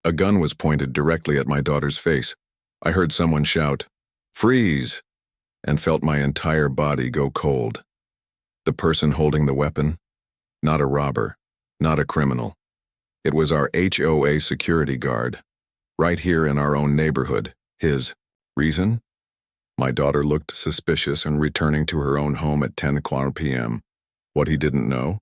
A gun was pointed directly at my daughter's face. I heard someone shout, "Freeze!" and felt my entire body go cold. The person holding the weapon? Not a robber, not a criminal. It was our HOA security guard, right here in our own neighborhood. His reason? My daughter looked suspicious and returning to her own home at 10 p.m. What he didn't know?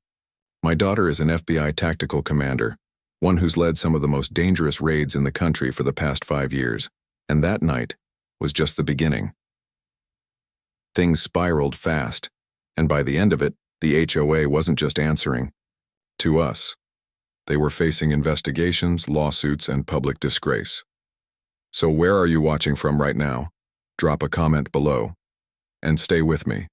My daughter is an FBI tactical commander, one who's led some of the most dangerous raids in the country for the past 5 years, and that night was just the beginning. Things spiraled fast, and by the end of it, the HOA wasn't just answering to us. They were facing investigations, lawsuits, and public disgrace. So where are you watching from right now? Drop a comment below. And stay with me,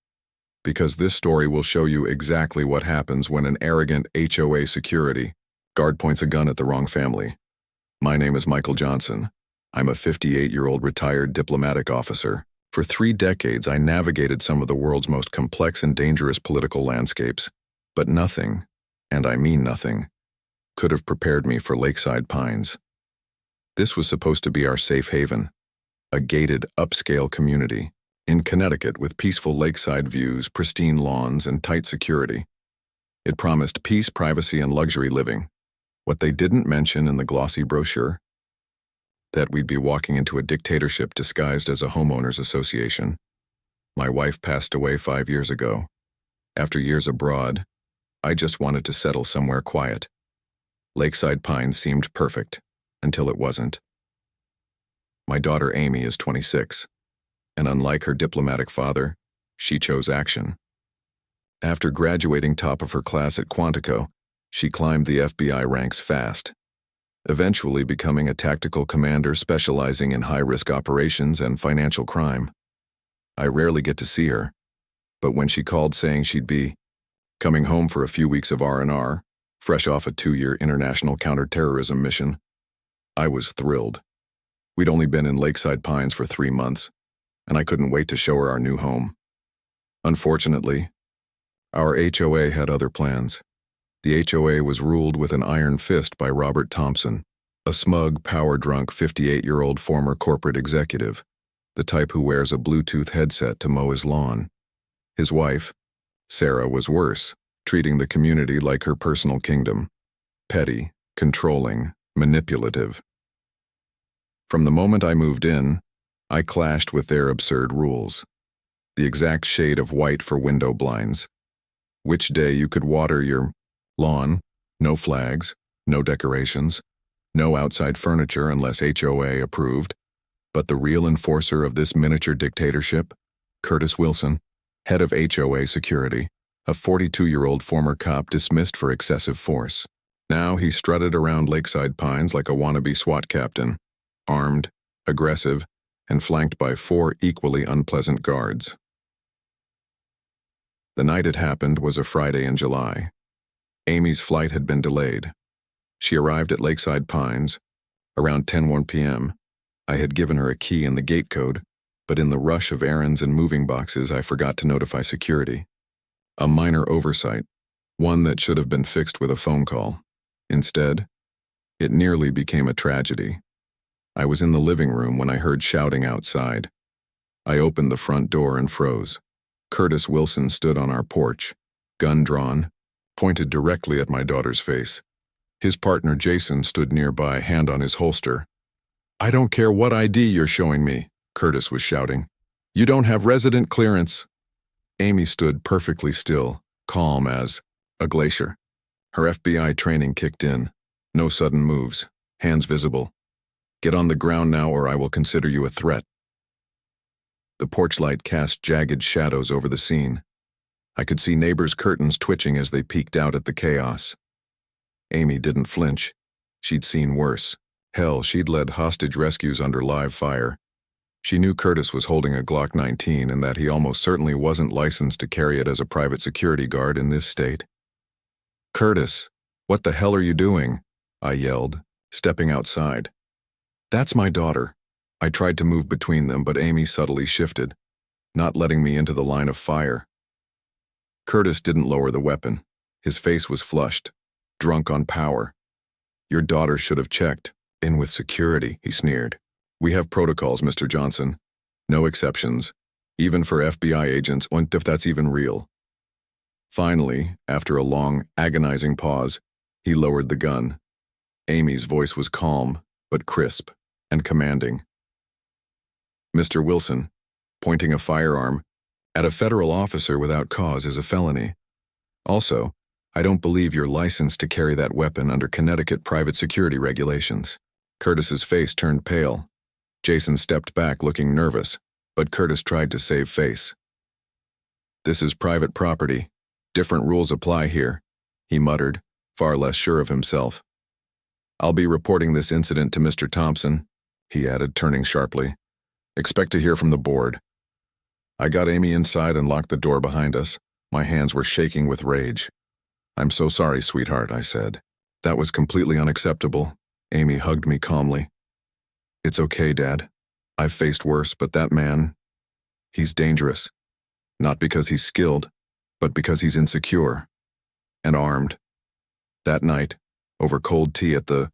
because this story will show you exactly what happens when an arrogant HOA security guard points a gun at the wrong family. My name is Michael Johnson. I'm a 58-year-old retired diplomatic officer. For 3 decades, I navigated some of the world's most complex and dangerous political landscapes. But nothing, and I mean nothing, could have prepared me for Lakeside Pines. This was supposed to be our safe haven, a gated, upscale community in Connecticut with peaceful lakeside views, pristine lawns, and tight security. It promised peace, privacy, and luxury living. What they didn't mention in the glossy brochure? That we'd be walking into a dictatorship disguised as a homeowners association. My wife passed away 5 years ago. After years abroad, I just wanted to settle somewhere quiet. Lakeside Pines seemed perfect, until it wasn't. My daughter Amy is 26, and unlike her diplomatic father, she chose action. After graduating top of her class at Quantico, she climbed the FBI ranks fast, eventually becoming a tactical commander specializing in high-risk operations and financial crime. I rarely get to see her, but when she called saying she'd be coming home for a few weeks of R&R, fresh off a 2-year international counterterrorism mission, I was thrilled. We'd only been in Lakeside Pines for 3 months, and I couldn't wait to show her our new home. Unfortunately, our HOA had other plans. The HOA was ruled with an iron fist by Robert Thompson, a smug, power-drunk 58-year-old former corporate executive, the type who wears a Bluetooth headset to mow his lawn. His wife, Sarah, was worse, treating the community like her personal kingdom. Petty, controlling, manipulative. From the moment I moved in, I clashed with their absurd rules. The exact shade of white for window blinds. Which day you could water your lawn, no flags, no decorations, no outside furniture unless HOA approved. But the real enforcer of this miniature dictatorship, Curtis Wilson, head of HOA security, a 42-year-old former cop dismissed for excessive force. Now he strutted around Lakeside Pines like a wannabe SWAT captain, armed, aggressive, and flanked by 4 equally unpleasant guards. The night it happened was a Friday in July. Amy's flight had been delayed. She arrived at Lakeside Pines around 10 p.m. I had given her a key and the gate code, but in the rush of errands and moving boxes, I forgot to notify security. A minor oversight, one that should have been fixed with a phone call. Instead, it nearly became a tragedy. I was in the living room when I heard shouting outside. I opened the front door and froze. Curtis Wilson stood on our porch, gun drawn, pointed directly at my daughter's face. His partner Jason stood nearby, hand on his holster. "I don't care what ID you're showing me," Curtis was shouting. "You don't have resident clearance." Amy stood perfectly still, calm as a glacier. Her FBI training kicked in. No sudden moves, hands visible. "Get on the ground now or I will consider you a threat." The porch light cast jagged shadows over the scene. I could see neighbors' curtains twitching as they peeked out at the chaos. Amy didn't flinch. She'd seen worse. Hell, she'd led hostage rescues under live fire. She knew Curtis was holding a Glock 19 and that he almost certainly wasn't licensed to carry it as a private security guard in this state. "Curtis, what the hell are you doing?" I yelled, stepping outside. "That's my daughter." I tried to move between them, but Amy subtly shifted, not letting me into the line of fire. Curtis didn't lower the weapon. His face was flushed, drunk on power. "Your daughter should have checked. In with security, he sneered. We have protocols, Mr. Johnson. No exceptions, even for FBI agents, and if that's even real. Finally, after a long, agonizing pause, he lowered the gun. Amy's voice was calm, but crisp and commanding. Mr. Wilson, pointing a firearm at a federal officer without cause is a felony. Also, I don't believe you're licensed to carry that weapon under Connecticut private security regulations. Curtis's face turned pale. Jason stepped back looking nervous, but Curtis tried to save face. This is private property. Different rules apply here, he muttered, far less sure of himself. I'll be reporting this incident to Mr. Thompson, he added, turning sharply. Expect to hear from the board. I got Amy inside and locked the door behind us. My hands were shaking with rage. I'm so sorry, sweetheart, I said. That was completely unacceptable. Amy hugged me calmly. It's okay, Dad. I've faced worse, but that man, he's dangerous. Not because he's skilled, but because he's insecure and armed. That night, over cold tea at the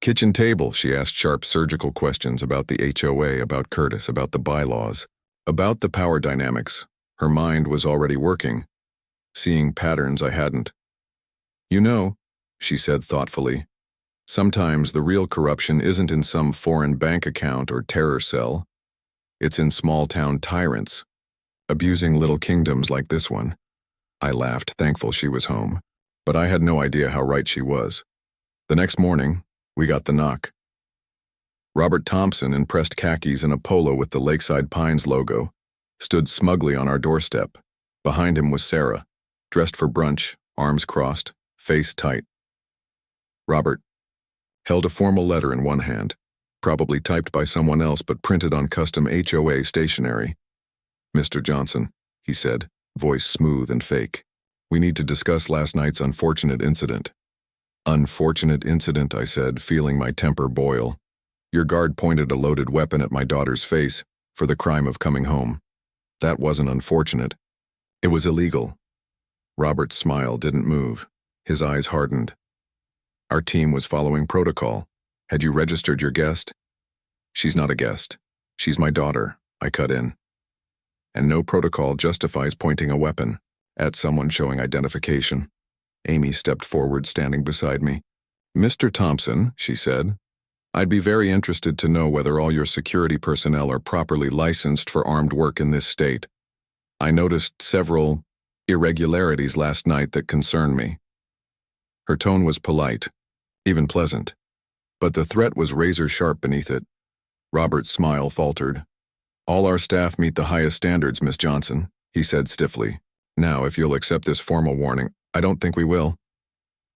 kitchen table, she asked sharp surgical questions about the HOA, about Curtis, about the bylaws, about the power dynamics. Her mind was already working, seeing patterns I hadn't. You know, she said thoughtfully, sometimes the real corruption isn't in some foreign bank account or terror cell. It's in small-town tyrants, abusing little kingdoms like this one. I laughed, thankful she was home, but I had no idea how right she was. The next morning, we got the knock. Robert Thompson, in pressed khakis and a polo with the Lakeside Pines logo, stood smugly on our doorstep. Behind him was Sarah, dressed for brunch, arms crossed, face tight. Robert held a formal letter in one hand, probably typed by someone else but printed on custom HOA stationery. Mr. Johnson, he said, voice smooth and fake. We need to discuss last night's unfortunate incident. Unfortunate incident, I said, feeling my temper boil. Your guard pointed a loaded weapon at my daughter's face for the crime of coming home. That wasn't unfortunate. It was illegal. Robert's smile didn't move. His eyes hardened. Our team was following protocol. Had you registered your guest? She's not a guest. She's my daughter, I cut in. And no protocol justifies pointing a weapon at someone showing identification. Amy stepped forward, standing beside me. Mr. Thompson, she said, I'd be very interested to know whether all your security personnel are properly licensed for armed work in this state. I noticed several irregularities last night that concern me. Her tone was polite, even pleasant, but the threat was razor-sharp beneath it. Robert's smile faltered. All our staff meet the highest standards, Miss Johnson, he said stiffly. Now, if you'll accept this formal warning, I don't think we will,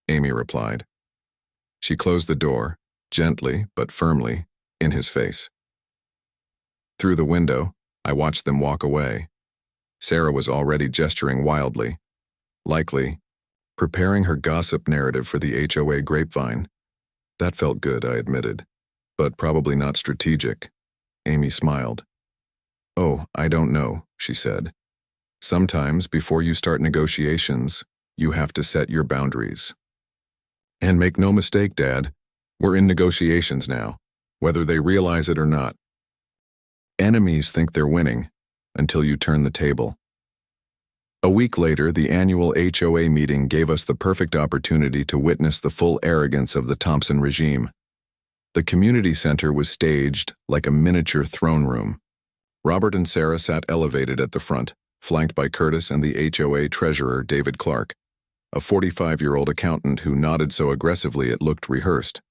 Amy replied. She closed the door, gently but firmly, in his face. Through the window, I watched them walk away. Sarah was already gesturing wildly, likely preparing her gossip narrative for the HOA grapevine. That felt good, I admitted, but probably not strategic. Amy smiled. Oh, I don't know, she said. Sometimes, before you start negotiations, you have to set your boundaries. And make no mistake, Dad, we're in negotiations now, whether they realize it or not. Enemies think they're winning until you turn the table. A week later, the annual HOA meeting gave us the perfect opportunity to witness the full arrogance of the Thompson regime. The community center was staged like a miniature throne room. Robert and Sarah sat elevated at the front, flanked by Curtis and the HOA treasurer, David Clark, a 45-year-old accountant who nodded so aggressively it looked rehearsed.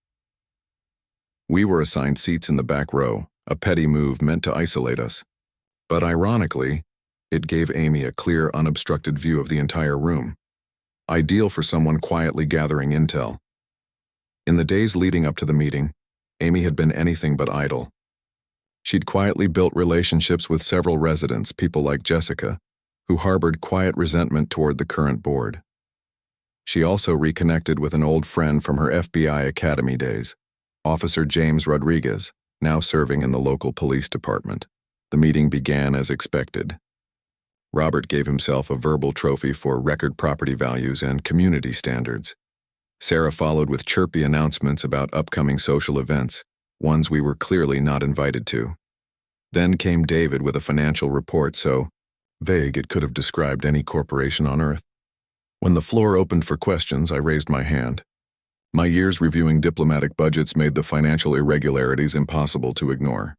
We were assigned seats in the back row, a petty move meant to isolate us. But ironically, it gave Amy a clear, unobstructed view of the entire room. Ideal for someone quietly gathering intel. In the days leading up to the meeting, Amy had been anything but idle. She'd quietly built relationships with several residents, people like Jessica, who harbored quiet resentment toward the current board. She also reconnected with an old friend from her FBI academy days, Officer James Rodriguez, now serving in the local police department. The meeting began as expected. Robert gave himself a verbal trophy for record property values and community standards. Sarah followed with chirpy announcements about upcoming social events, ones we were clearly not invited to. Then came David with a financial report so vague it could have described any corporation on earth. When the floor opened for questions, I raised my hand. My years reviewing diplomatic budgets made the financial irregularities impossible to ignore.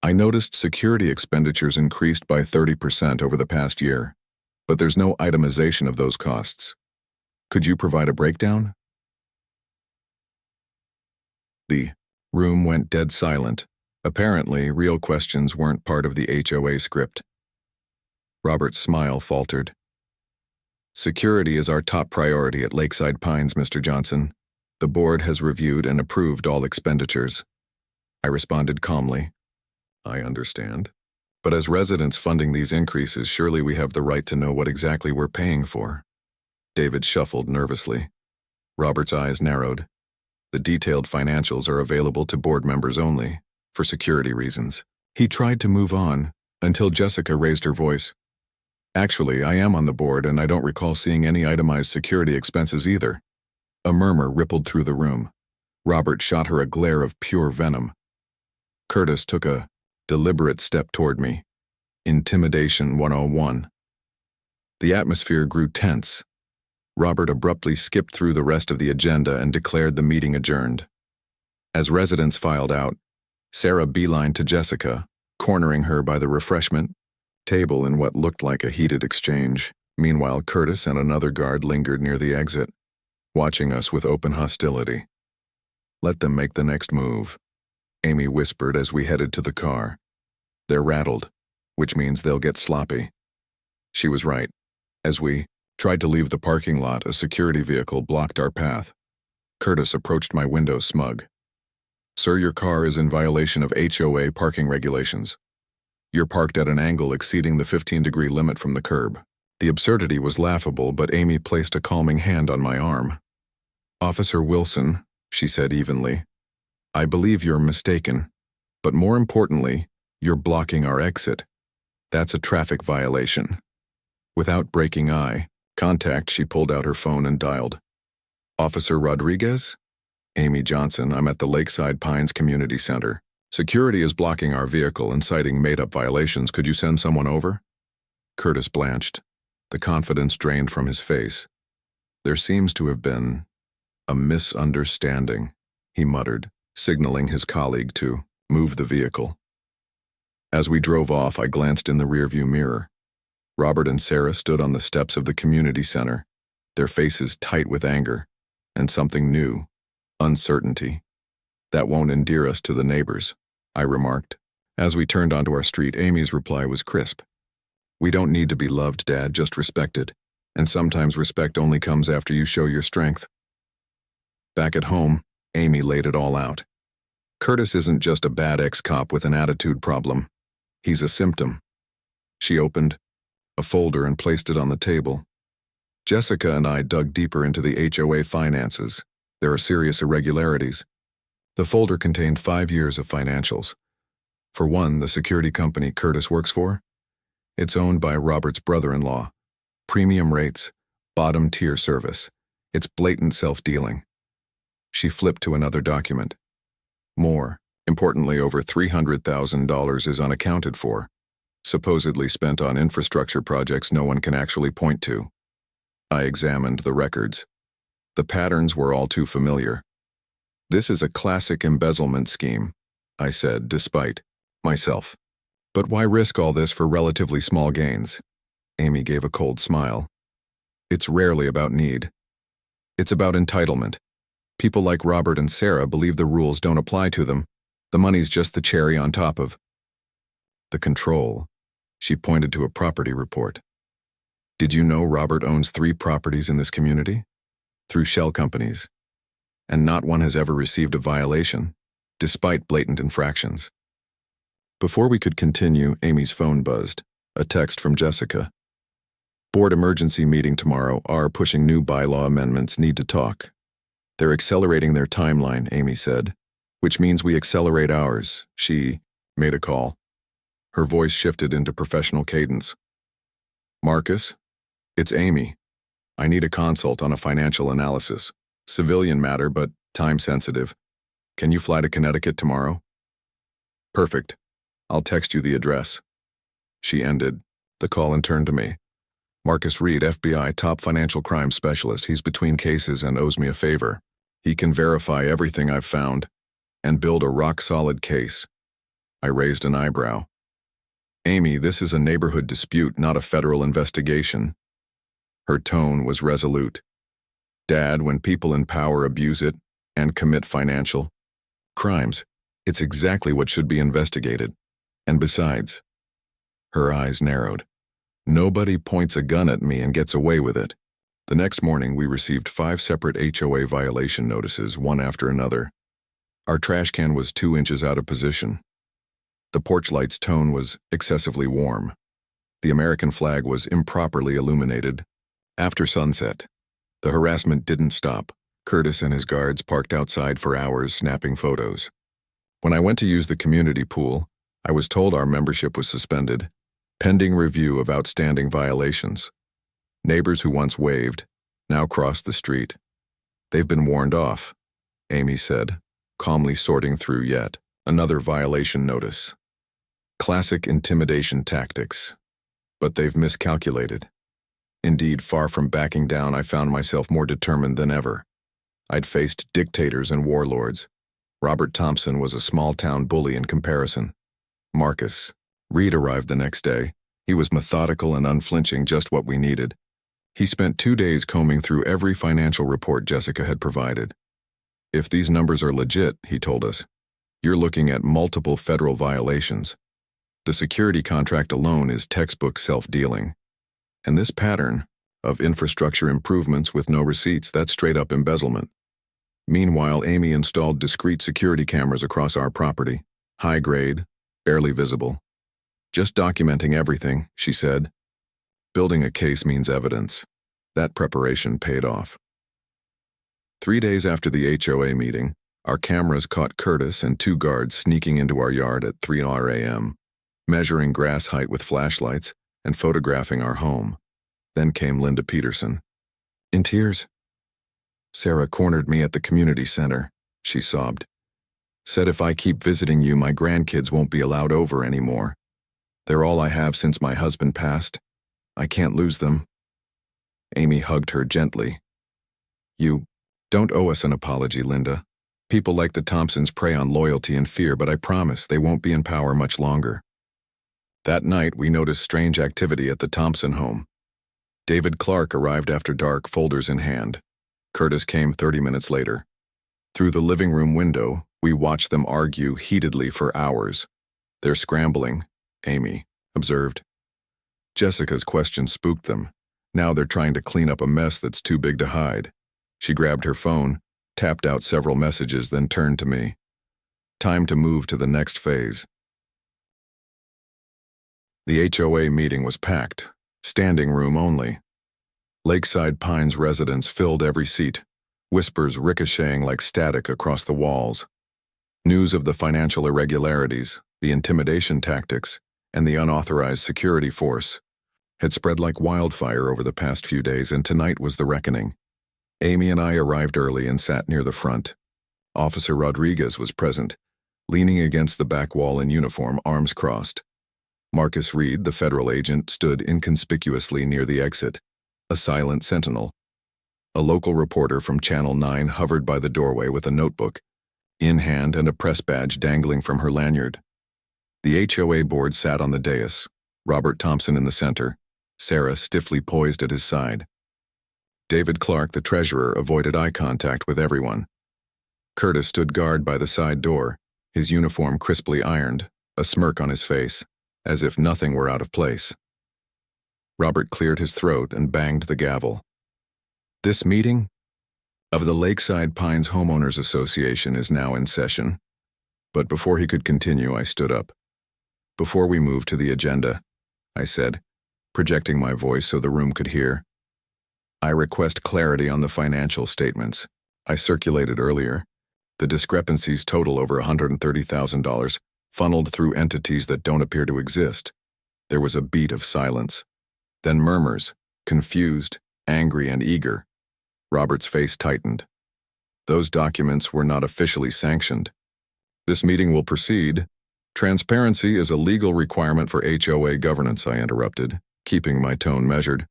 I noticed security expenditures increased by 30% over the past year, but there's no itemization of those costs. Could you provide a breakdown? The room went dead silent. Apparently, real questions weren't part of the HOA script. Robert's smile faltered. Security is our top priority at Lakeside Pines, Mr. Johnson. The board has reviewed and approved all expenditures. I responded calmly. I understand. But as residents funding these increases, surely we have the right to know what exactly we're paying for. David shuffled nervously. Robert's eyes narrowed. The detailed financials are available to board members only, for security reasons. He tried to move on, until Jessica raised her voice. Actually, I am on the board and I don't recall seeing any itemized security expenses either. A murmur rippled through the room. Robert shot her a glare of pure venom. Curtis took a deliberate step toward me. Intimidation 101. The atmosphere grew tense. Robert abruptly skipped through the rest of the agenda and declared the meeting adjourned. As residents filed out, Sarah beelined to Jessica, cornering her by the refreshment table in what looked like a heated exchange. Meanwhile, Curtis and another guard lingered near the exit, watching us with open hostility. Let them make the next move, Amy whispered as we headed to the car. They're rattled, which means they'll get sloppy. She was right. As we tried to leave the parking lot, a security vehicle blocked our path. Curtis approached my window smug. Sir, your car is in violation of HOA parking regulations. You're parked at an angle exceeding the 15-degree limit from the curb. The absurdity was laughable, but Amy placed a calming hand on my arm. Officer Wilson, she said evenly, I believe you're mistaken, but more importantly, you're blocking our exit. That's a traffic violation. Without breaking eye contact, she pulled out her phone and dialed. Officer Rodriguez? Amy Johnson, I'm at the Lakeside Pines Community Center. Security is blocking our vehicle and citing made-up violations. Could you send someone over? Curtis blanched. The confidence drained from his face. There seems to have been a misunderstanding, he muttered, signaling his colleague to move the vehicle. As we drove off, I glanced in the rearview mirror. Robert and Sarah stood on the steps of the community center, their faces tight with anger, and something new, uncertainty. That won't endear us to the neighbors, I remarked. As we turned onto our street, Amy's reply was crisp. We don't need to be loved, Dad, just respected. And sometimes respect only comes after you show your strength. Back at home, Amy laid it all out. Curtis isn't just a bad ex-cop with an attitude problem. He's a symptom. She opened a folder and placed it on the table. Jessica and I dug deeper into the HOA finances. There are serious irregularities. The folder contained 5 years of financials. For one, the security company Curtis works for. It's owned by Robert's brother-in-law. Premium rates, bottom-tier service. It's blatant self-dealing. She flipped to another document. More, importantly, over $300,000 is unaccounted for, supposedly spent on infrastructure projects no one can actually point to. I examined the records. The patterns were all too familiar. This is a classic embezzlement scheme, I said, despite myself. But why risk all this for relatively small gains? Amy gave a cold smile. It's rarely about need. It's about entitlement. People like Robert and Sarah believe the rules don't apply to them. The money's just the cherry on top of the control. She pointed to a property report. Did you know Robert owns 3 properties in this community? Through shell companies. And not one has ever received a violation, despite blatant infractions. Before we could continue, Amy's phone buzzed. A text from Jessica. Board emergency meeting tomorrow. Are pushing new bylaw amendments. Need to talk. They're accelerating their timeline, Amy said, which means we accelerate ours. She made a call. Her voice shifted into professional cadence. Marcus, it's Amy. I need a consult on a financial analysis. Civilian matter, but time-sensitive. Can you fly to Connecticut tomorrow? Perfect. I'll text you the address. She ended the call and turned to me. Marcus Reed, FBI top financial crime specialist. He's between cases and owes me a favor. He can verify everything I've found and build a rock-solid case. I raised an eyebrow. Amy, this is a neighborhood dispute, not a federal investigation. Her tone was resolute. Dad, when people in power abuse it and commit financial crimes, it's exactly what should be investigated. And besides, her eyes narrowed. Nobody points a gun at me and gets away with it. The next morning, we received 5 separate HOA violation notices, one after another. Our trash can was 2 inches out of position. The porch light's tone was excessively warm. The American flag was improperly illuminated. After sunset, the harassment didn't stop. Curtis and his guards parked outside for hours, snapping photos. When I went to use the community pool, I was told our membership was suspended, pending review of outstanding violations. Neighbors who once waved now crossed the street. They've been warned off, Amy said, calmly sorting through yet another violation notice. Classic intimidation tactics. But they've miscalculated. Indeed, far from backing down, I found myself more determined than ever. I'd faced dictators and warlords. Robert Thompson was a small-town bully in comparison. Marcus Reed arrived the next day. He was methodical and unflinching, just what we needed. He spent 2 days combing through every financial report Jessica had provided. If these numbers are legit, he told us, you're looking at multiple federal violations. The security contract alone is textbook self-dealing. And this pattern of infrastructure improvements with no receipts, that's straight-up embezzlement. Meanwhile, Amy installed discrete security cameras across our property, high-grade, barely visible. Just documenting everything, she said. Building a case means evidence. That preparation paid off. 3 days after the HOA meeting, our cameras caught Curtis and 2 guards sneaking into our yard at 3 a.m., measuring grass height with flashlights and photographing our home. Then came Linda Peterson. In tears. Sarah cornered me at the community center, she sobbed. Said if I keep visiting you, my grandkids won't be allowed over anymore. They're all I have since my husband passed. I can't lose them. Amy hugged her gently. You don't owe us an apology, Linda. People like the Thompsons prey on loyalty and fear, but I promise they won't be in power much longer. That night, we noticed strange activity at the Thompson home. David Clark arrived after dark, folders in hand. Curtis came 30 minutes later. Through the living room window, we watched them argue heatedly for hours. They're scrambling, Amy observed. Jessica's questions spooked them. Now they're trying to clean up a mess that's too big to hide. She grabbed her phone, tapped out several messages, then turned to me. Time to move to the next phase. The HOA meeting was packed, standing room only. Lakeside Pines residents filled every seat, whispers ricocheting like static across the walls. News of the financial irregularities, the intimidation tactics, and the unauthorized security force had spread like wildfire over the past few days, and tonight was the reckoning. Amy and I arrived early and sat near the front. Officer Rodriguez was present, leaning against the back wall in uniform, arms crossed. Marcus Reed, the federal agent, stood inconspicuously near the exit, a silent sentinel. A local reporter from Channel 9 hovered by the doorway with a notebook in hand and a press badge dangling from her lanyard. The HOA board sat on the dais, Robert Thompson in the center, Sarah stiffly poised at his side. David Clark, the treasurer, avoided eye contact with everyone. Curtis stood guard by the side door, his uniform crisply ironed, a smirk on his face, as if nothing were out of place. Robert cleared his throat and banged the gavel. This meeting of the Lakeside Pines Homeowners Association is now in session. But before he could continue, I stood up. Before we move to the agenda, I said, projecting my voice so the room could hear, I request clarity on the financial statements I circulated earlier. The discrepancies total over $130,000, funneled through entities that don't appear to exist. There was a beat of silence. Then murmurs, confused, angry, and eager. Robert's face tightened. Those documents were not officially sanctioned. This meeting will proceed. Transparency is a legal requirement for HOA governance, I interrupted, keeping my tone measured.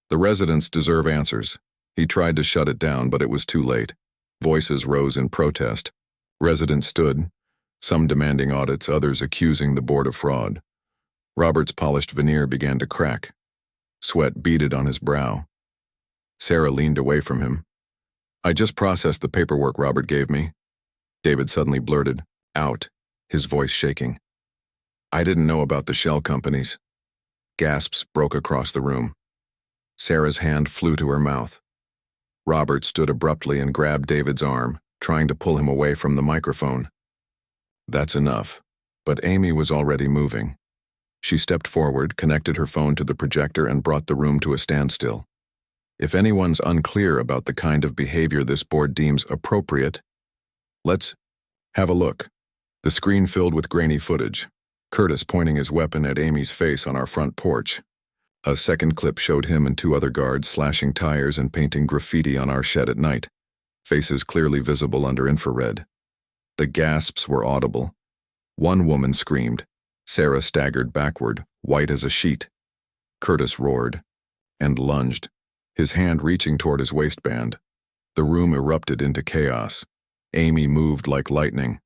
The residents deserve answers. He tried to shut it down, but it was too late. Voices rose in protest. Residents stood, some demanding audits, others accusing the board of fraud. Robert's polished veneer began to crack. Sweat beaded on his brow. Sarah leaned away from him. I just processed the paperwork Robert gave me. David suddenly blurted out, his voice shaking. I didn't know about the shell companies. Gasps broke across the room. Sarah's hand flew to her mouth. Robert stood abruptly and grabbed David's arm, trying to pull him away from the microphone. That's enough. But Amy was already moving. She stepped forward, connected her phone to the projector, and brought the room to a standstill. If anyone's unclear about the kind of behavior this board deems appropriate, let's have a look. The screen filled with grainy footage. Curtis pointing his weapon at Amy's face on our front porch. A second clip showed him and two other guards slashing tires and painting graffiti on our shed at night, faces clearly visible under infrared. The gasps were audible. One woman screamed. Sarah staggered backward, white as a sheet. Curtis roared and lunged, his hand reaching toward his waistband. The room erupted into chaos. Amy moved like lightning.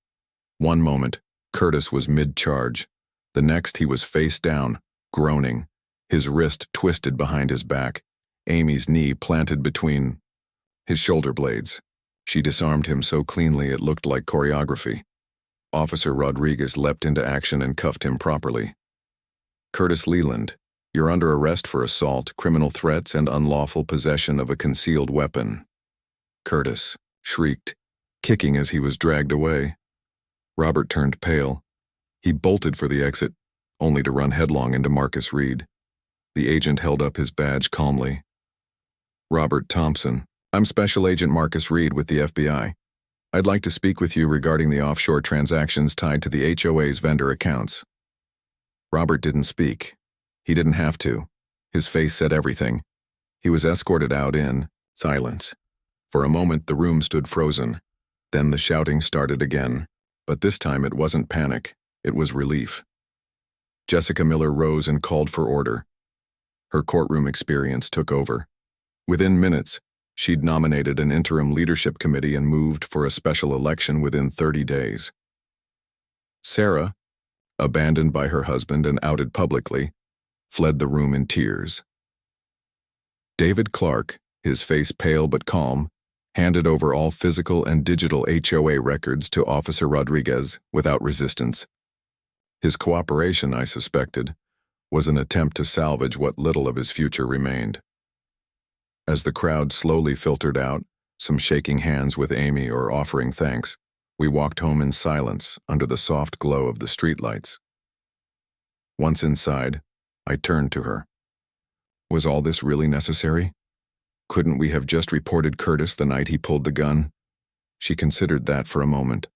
One moment, Curtis was mid-charge. The next, he was face down, groaning, his wrist twisted behind his back, Amy's knee planted between his shoulder blades. She disarmed him so cleanly it looked like choreography. Officer Rodriguez leapt into action and cuffed him properly. Curtis Leland, you're under arrest for assault, criminal threats, and unlawful possession of a concealed weapon. Curtis shrieked, kicking as he was dragged away. Robert turned pale. He bolted for the exit, only to run headlong into Marcus Reed. The agent held up his badge calmly. Robert Thompson, I'm Special Agent Marcus Reed with the FBI. I'd like to speak with you regarding the offshore transactions tied to the HOA's vendor accounts. Robert didn't speak. He didn't have to. His face said everything. He was escorted out in silence. For a moment, the room stood frozen. Then the shouting started again. But this time it wasn't panic. It was relief. Jessica Miller rose and called for order. Her courtroom experience took over. Within minutes, she'd nominated an interim leadership committee and moved for a special election within 30 days. Sarah, abandoned by her husband and outed publicly, fled the room in tears. David Clark, his face pale but calm, handed over all physical and digital HOA records to Officer Rodriguez without resistance. His cooperation, I suspected, was an attempt to salvage what little of his future remained. As the crowd slowly filtered out, some shaking hands with Amy or offering thanks, we walked home in silence under the soft glow of the streetlights. Once inside, I turned to her. Was all this really necessary? Couldn't we have just reported Curtis the night he pulled the gun? She considered that for a moment.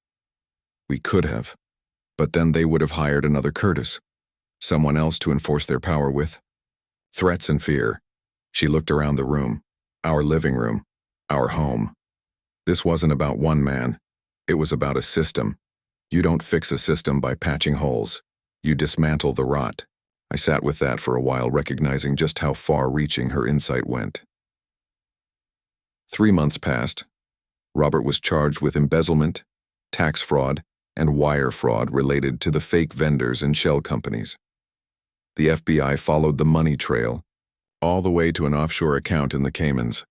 We could have, but then they would have hired another Curtis, someone else to enforce their power with. Threats and fear. She looked around the room, our living room, our home. This wasn't about one man. It was about a system. You don't fix a system by patching holes. You dismantle the rot. I sat with that for a while, recognizing just how far-reaching her insight went. 3 months passed. Robert was charged with embezzlement, tax fraud, and wire fraud related to the fake vendors and shell companies. The FBI followed the money trail, all the way to an offshore account in the Caymans.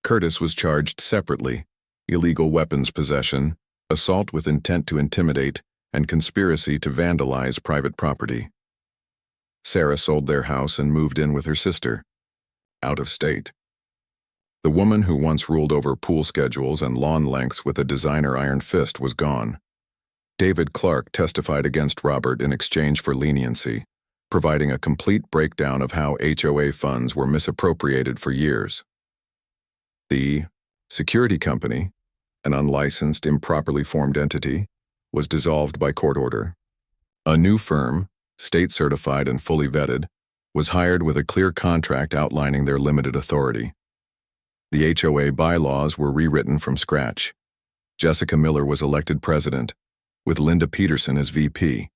Curtis was charged separately: illegal weapons possession, assault with intent to intimidate, and conspiracy to vandalize private property. Sarah sold their house and moved in with her sister, out of state. The woman who once ruled over pool schedules and lawn lengths with a designer iron fist was gone. David Clark testified against Robert in exchange for leniency, providing a complete breakdown of how HOA funds were misappropriated for years. The security company, an unlicensed, improperly formed entity, was dissolved by court order. A new firm, state-certified and fully vetted, was hired with a clear contract outlining their limited authority. The HOA bylaws were rewritten from scratch. Jessica Miller was elected president, with Linda Peterson as VP.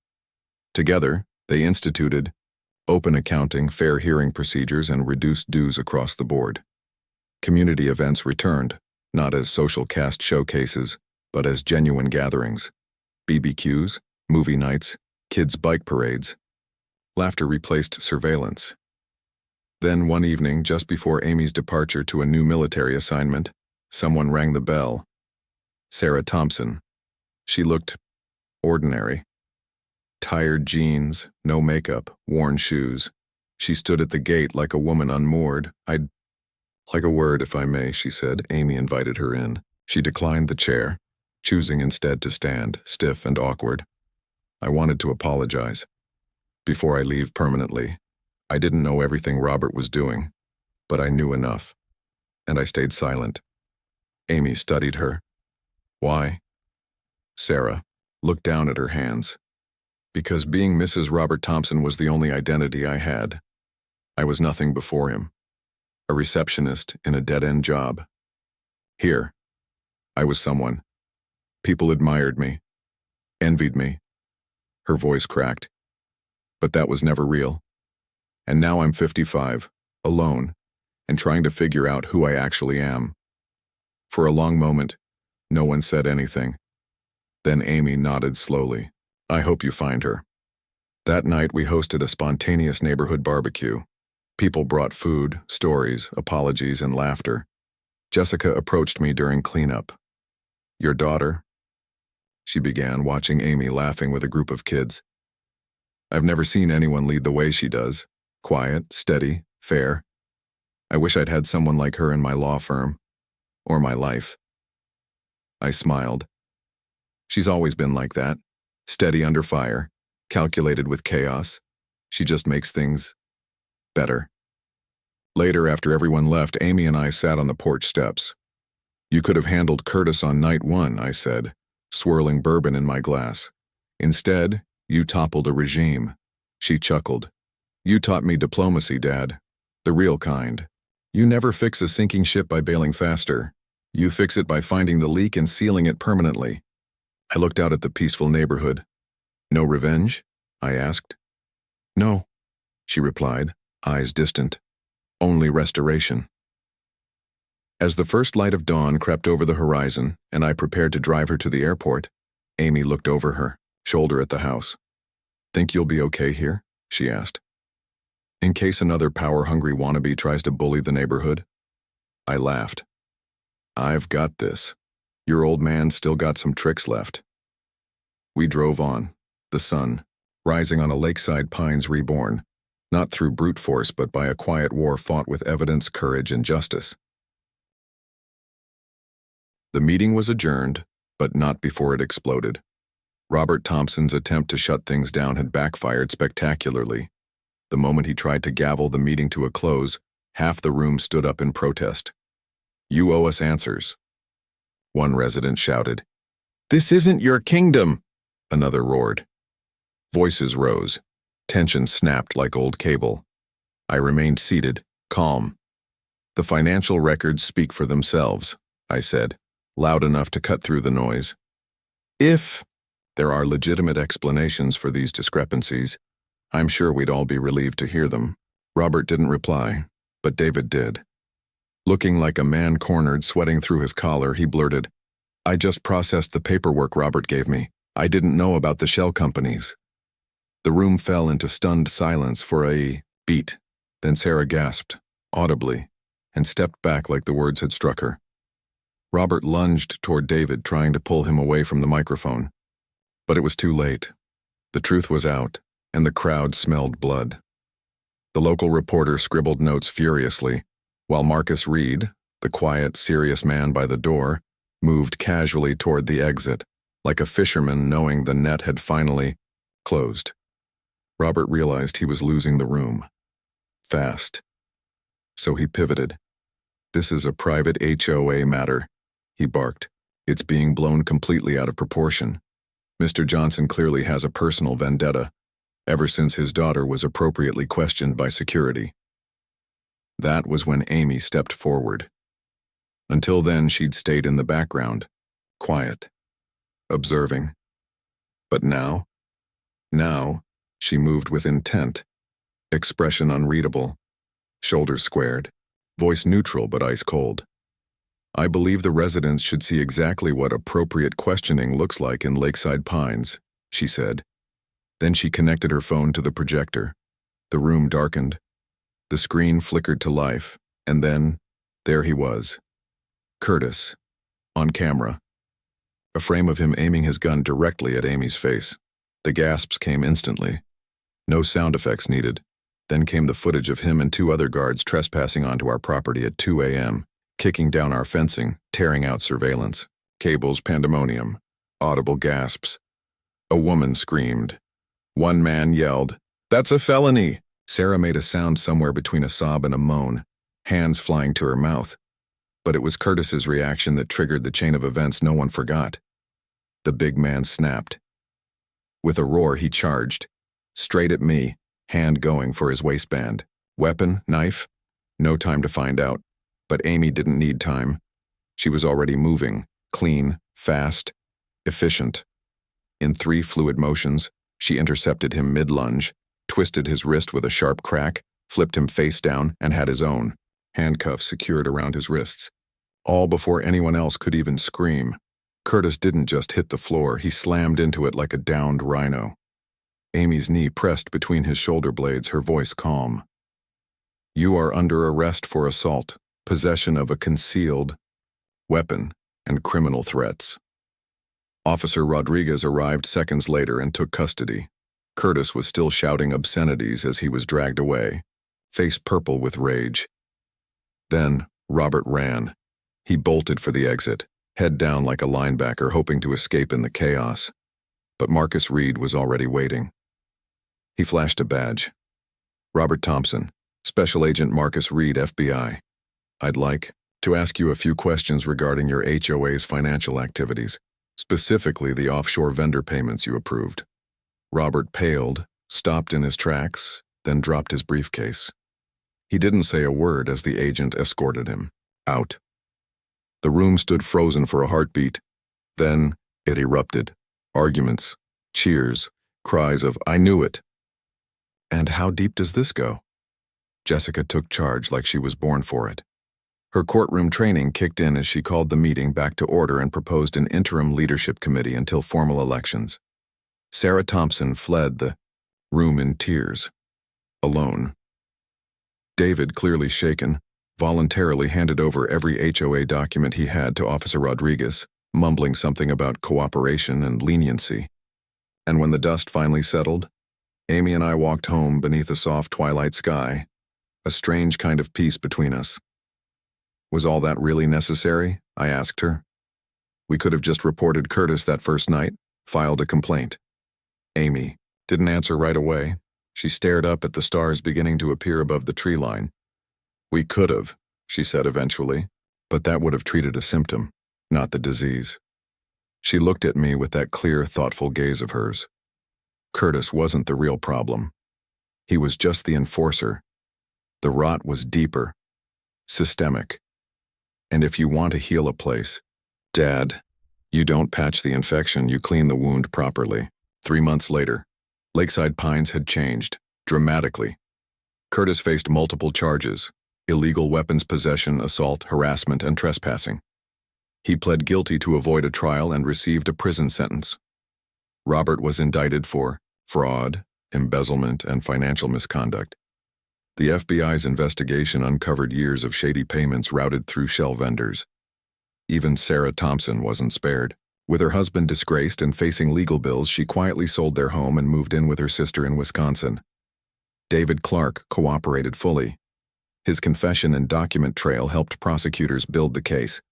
Together, they instituted open accounting, fair hearing procedures, and reduced dues across the board. Community events returned, not as social cast showcases, but as genuine gatherings. BBQs, movie nights, kids' bike parades. Laughter replaced surveillance. Then one evening, just before Amy's departure to a new military assignment, someone rang the bell. Sarah Thompson. She looked ordinary. Tired jeans, no makeup, worn shoes. She stood at the gate like a woman unmoored. "I'd like a word, if I may," she said. Amy invited her in. She declined the chair, choosing instead to stand, stiff and awkward. "I wanted to apologize. Before I leave permanently, I didn't know everything Robert was doing, but I knew enough, and I stayed silent." Amy studied her. "Why?" Sarah looked down at her hands. "Because being Mrs. Robert Thompson was the only identity I had. I was nothing before him. A receptionist in a dead-end job. Here, I was someone. People admired me, envied me." Her voice cracked. "But that was never real. And now I'm 55, alone, and trying to figure out who I actually am." For a long moment, no one said anything. Then Amy nodded slowly. "I hope you find her." That night we hosted a spontaneous neighborhood barbecue. People brought food, stories, apologies, and laughter. Jessica approached me during cleanup. "Your daughter?" she began, watching Amy laughing with a group of kids. "I've never seen anyone lead the way she does. Quiet, steady, fair. I wish I'd had someone like her in my law firm, or my life." I smiled. "She's always been like that. Steady under fire, calculated with chaos. She just makes things better." Later, after everyone left, Amy and I sat on the porch steps. "You could have handled Curtis on night one," I said, swirling bourbon in my glass. "Instead, you toppled a regime." She chuckled. "You taught me diplomacy, Dad. The real kind. You never fix a sinking ship by bailing faster. You fix it by finding the leak and sealing it permanently." I looked out at the peaceful neighborhood. "No revenge?" I asked. "No," she replied, eyes distant. "Only restoration." As the first light of dawn crept over the horizon and I prepared to drive her to the airport, Amy looked over her shoulder at the house. "Think you'll be okay here?" she asked. "In case another power-hungry wannabe tries to bully the neighborhood?" I laughed. "I've got this. Your old man's still got some tricks left." We drove on, the sun rising on a lakeside Pines reborn, not through brute force but by a quiet war fought with evidence, courage, and justice. The meeting was adjourned, but not before it exploded. Robert Thompson's attempt to shut things down had backfired spectacularly. The moment he tried to gavel the meeting to a close, half the room stood up in protest. "You owe us answers," one resident shouted. "This isn't your kingdom," another roared. Voices rose. Tension snapped like old cable. I remained seated, calm. "The financial records speak for themselves," I said, loud enough to cut through the noise. "If there are legitimate explanations for these discrepancies, I'm sure we'd all be relieved to hear them." Robert didn't reply, but David did. Looking like a man cornered, sweating through his collar, he blurted, "I just processed the paperwork Robert gave me. I didn't know about the shell companies." The room fell into stunned silence for a beat. Then Sarah gasped, audibly, and stepped back like the words had struck her. Robert lunged toward David, trying to pull him away from the microphone. But it was too late. The truth was out, and the crowd smelled blood. The local reporter scribbled notes furiously, while Marcus Reed, the quiet, serious man by the door, moved casually toward the exit, like a fisherman knowing the net had finally closed. Robert realized he was losing the room. Fast. So he pivoted. "This is a private HOA matter," he barked. "It's being blown completely out of proportion. Mr. Johnson clearly has a personal vendetta, ever since his daughter was appropriately questioned by security." That was when Amy stepped forward. Until then, she'd stayed in the background, quiet, observing. But now, she moved with intent, expression unreadable, shoulders squared, voice neutral but ice cold. I believe the residents should see exactly what appropriate questioning looks like in Lakeside Pines, she said. Then she connected her phone to the projector. The room darkened. The screen flickered to life, and then, there he was. Curtis, on camera. A frame of him aiming his gun directly at Amy's face. The gasps came instantly. No sound effects needed. Then came the footage of him and two other guards trespassing onto our property at 2 a.m., kicking down our fencing, tearing out surveillance. Cables, pandemonium. Audible gasps. A woman screamed. One man yelled, "That's a felony!" Sarah made a sound somewhere between a sob and a moan, hands flying to her mouth. But it was Curtis's reaction that triggered the chain of events no one forgot. The big man snapped. With a roar, he charged. Straight at me, hand going for his waistband. Weapon, knife? No time to find out. But Amy didn't need time. She was already moving, clean, fast, efficient. In 3 fluid motions, she intercepted him mid-lunge, twisted his wrist with a sharp crack, flipped him face down, and had his own, handcuffs secured around his wrists. All before anyone else could even scream. Curtis didn't just hit the floor, he slammed into it like a downed rhino. Amy's knee pressed between his shoulder blades, her voice calm. "You are under arrest for assault, possession of a concealed weapon, and criminal threats." Officer Rodriguez arrived seconds later and took custody. Curtis was still shouting obscenities as he was dragged away, face purple with rage. Then, Robert ran. He bolted for the exit, head down like a linebacker hoping to escape in the chaos. But Marcus Reed was already waiting. He flashed a badge. "Robert Thompson, Special Agent Marcus Reed, FBI. I'd like to ask you a few questions regarding your HOA's financial activities, specifically the offshore vendor payments you approved." Robert paled, stopped in his tracks, then dropped his briefcase. He didn't say a word as the agent escorted him out. The room stood frozen for a heartbeat. Then it erupted. Arguments, cheers, cries of, "I knew it." And how deep does this go? Jessica took charge like she was born for it. Her courtroom training kicked in as she called the meeting back to order and proposed an interim leadership committee until formal elections. Sarah Thompson fled the room in tears, alone. David, clearly shaken, voluntarily handed over every HOA document he had to Officer Rodriguez, mumbling something about cooperation and leniency. And when the dust finally settled, Amy and I walked home beneath a soft twilight sky, a strange kind of peace between us. Was all that really necessary? I asked her. We could have just reported Curtis that first night, filed a complaint. Amy didn't answer right away. She stared up at the stars beginning to appear above the tree line. "We could have," she said eventually, "but that would have treated a symptom, not the disease." She looked at me with that clear, thoughtful gaze of hers. Curtis wasn't the real problem. He was just the enforcer. The rot was deeper, systemic. And if you want to heal a place, Dad, you don't patch the infection, you clean the wound properly. 3 months later, Lakeside Pines had changed, dramatically. Curtis faced multiple charges: illegal weapons possession, assault, harassment, and trespassing. He pled guilty to avoid a trial and received a prison sentence. Robert was indicted for fraud, embezzlement, and financial misconduct. The FBI's investigation uncovered years of shady payments routed through shell vendors. Even Sarah Thompson wasn't spared. With her husband disgraced and facing legal bills, she quietly sold their home and moved in with her sister in Wisconsin. David Clark cooperated fully. His confession and document trail helped prosecutors build the case.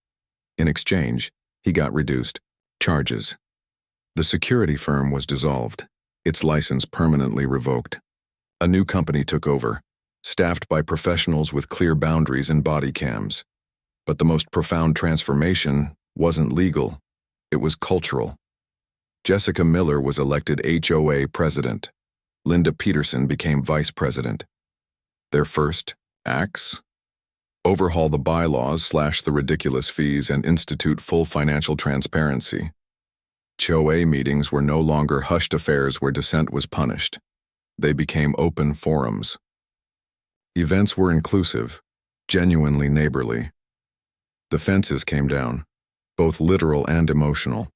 In exchange, he got reduced charges. The security firm was dissolved, its license permanently revoked. A new company took over, staffed by professionals with clear boundaries and body cams. But the most profound transformation wasn't legal. It was cultural. Jessica Miller was elected HOA president. Linda Peterson became vice president. Their first acts? overhaul the bylaws, slash the ridiculous fees, and institute full financial transparency. HOA meetings were no longer hushed affairs where dissent was punished. They became open forums. Events were inclusive, genuinely neighborly. The fences came down, both literal and emotional.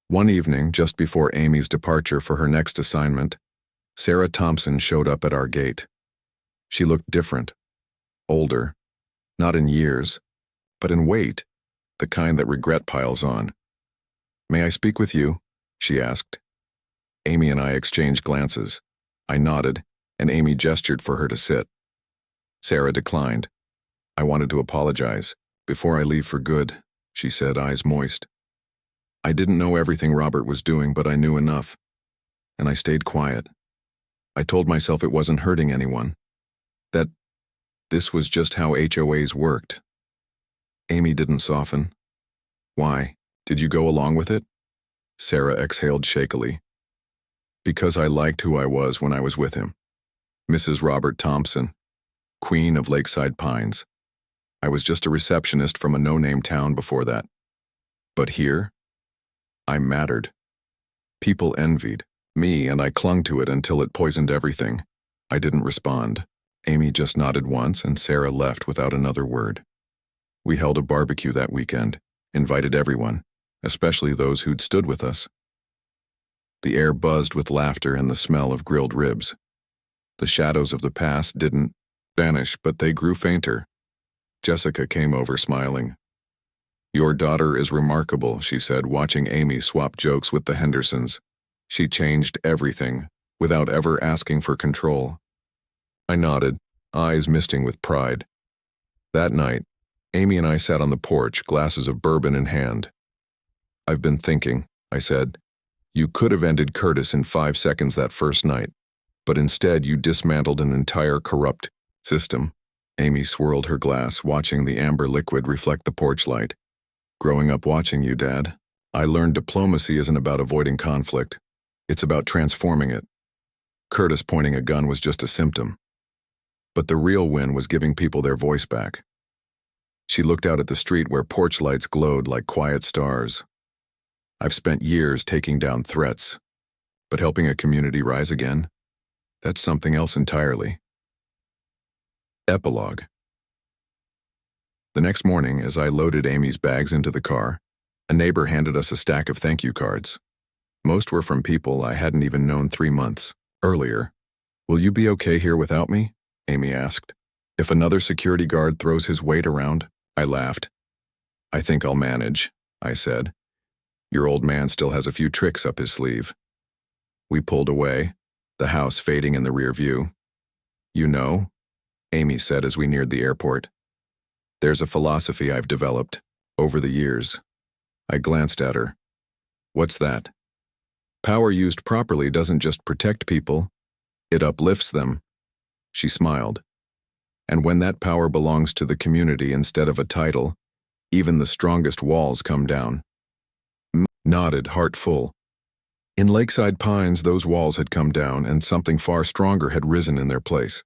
One evening, just before Amy's departure for her next assignment, Sarah Thompson showed up at our gate. She looked different, older, not in years, but in weight, the kind that regret piles on. "May I speak with you?" she asked. Amy and I exchanged glances. I nodded, and Amy gestured for her to sit. Sarah declined. "I wanted to apologize. Before I leave for good," she said, eyes moist. "I didn't know everything Robert was doing, but I knew enough. And I stayed quiet. I told myself it wasn't hurting anyone. That this was just how HOAs worked." Amy didn't soften. "Why? Did you go along with it?" Sarah exhaled shakily. "Because I liked who I was when I was with him. Mrs. Robert Thompson, Queen of Lakeside Pines. I was just a receptionist from a no-name town before that. But here, I mattered. People envied me, and I clung to it until it poisoned everything." I didn't respond. Amy just nodded once, and Sarah left without another word. We held a barbecue that weekend, invited everyone, especially those who'd stood with us. The air buzzed with laughter and the smell of grilled ribs. The shadows of the past didn't vanish, but they grew fainter. Jessica came over smiling. "Your daughter is remarkable," she said, watching Amy swap jokes with the Hendersons. "She changed everything, without ever asking for control." I nodded, eyes misting with pride. That night, Amy and I sat on the porch, glasses of bourbon in hand. "I've been thinking," I said. "You could have ended Curtis in 5 seconds that first night, but instead you dismantled an entire corrupt system." Amy swirled her glass, watching the amber liquid reflect the porch light. "Growing up watching you, Dad, I learned diplomacy isn't about avoiding conflict. It's about transforming it. Curtis pointing a gun was just a symptom. But the real win was giving people their voice back." She looked out at the street where porch lights glowed like quiet stars. "I've spent years taking down threats, but helping a community rise again, that's something else entirely." Epilogue. The next morning, as I loaded Amy's bags into the car, a neighbor handed us a stack of thank you cards. Most were from people I hadn't even known 3 months earlier. "Will you be okay here without me?" Amy asked. "If another security guard throws his weight around?" I laughed. "I think I'll manage," I said. "Your old man still has a few tricks up his sleeve." We pulled away, the house fading in the rear view. "You know," Amy said as we neared the airport, "there's a philosophy I've developed over the years." I glanced at her. "What's that?" "Power used properly doesn't just protect people, it uplifts them." She smiled. "And when that power belongs to the community instead of a title, even the strongest walls come down." Nodded, heart full. In Lakeside Pines, those walls had come down and something far stronger had risen in their place.